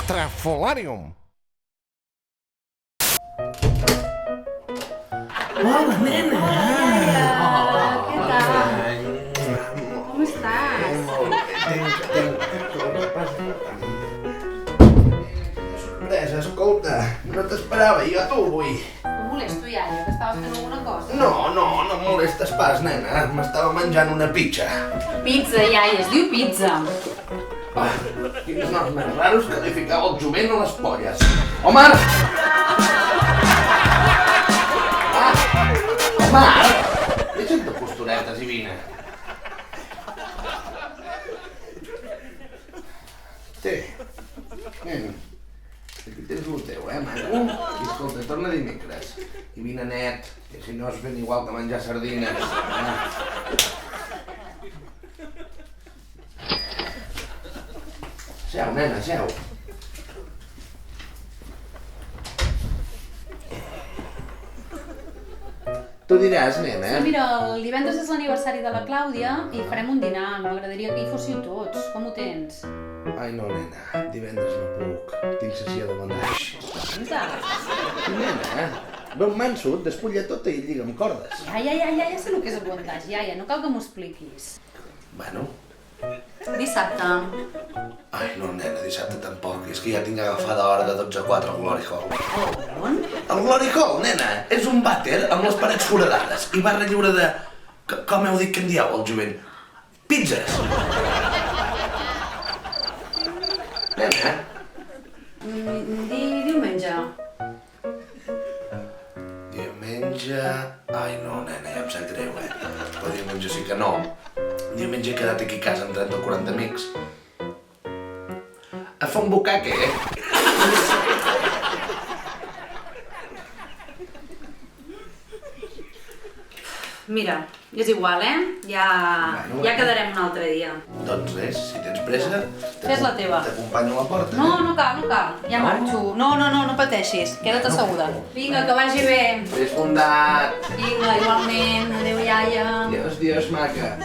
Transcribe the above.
Estrafolàrium. Hola, nena! Què tal? Com estàs? Sorpresa, escolta, no t'esperava jo a tu avui. Em molesto, iaia, que estaves fent alguna cosa. No em molestes pas, nena. M'estava menjant una pitxa. Pizza, iaia, es diu pizza. Quins noms més raros que li ficava el jovent a les polles. Omar! Omar! Deixa't de posturetes i vine. Té. Nen, aquí tens el teu, maco? I escolta, torna dimecres. I vine net, que si no es ben igual que menjar sardines. Seu, nena, seu. Tu diràs, nena. Sí, mira, el divendres és l'aniversari de la Clàudia i farem un dinar. M'agradaria que hi fóssiu tots. Com ho tens? Ai, no, nena, divendres no puc. Tinc sessió de bandall. I nena, veu mansut, despulla tota i lliga amb cordes. Ja sé el que és el bondage, iaia, no cal que m'ho expliquis. Bueno. Dissabte. Ai, no, nena, dissabte tampoc. És que ja tinc agafada hora de 12 a 4 al Glory Hall. On? El Glory Hall, nena, és un vàter amb les parets foradades i barra lliure de... Com heu dit que en dieu, el jovent? Pizzas! Nena? Diumenge. Diumenge... Ai, no, nena, ja em sap greu, Però diumenge sí que no. Diumenge he quedat aquí a casa amb 30 o 40 amics. A fer un bucaque, Mira, és igual, Ja quedarem un altre dia. Doncs res, si tens pressa... Fes la teva. T'acompanyo a la porta. No cal. Ja marxo. No pateixis. Queda't asseguda. Vinga, que vagi bé. Ves bondat. Vinga, igualment. Adéu, iaia. Adiós, maca.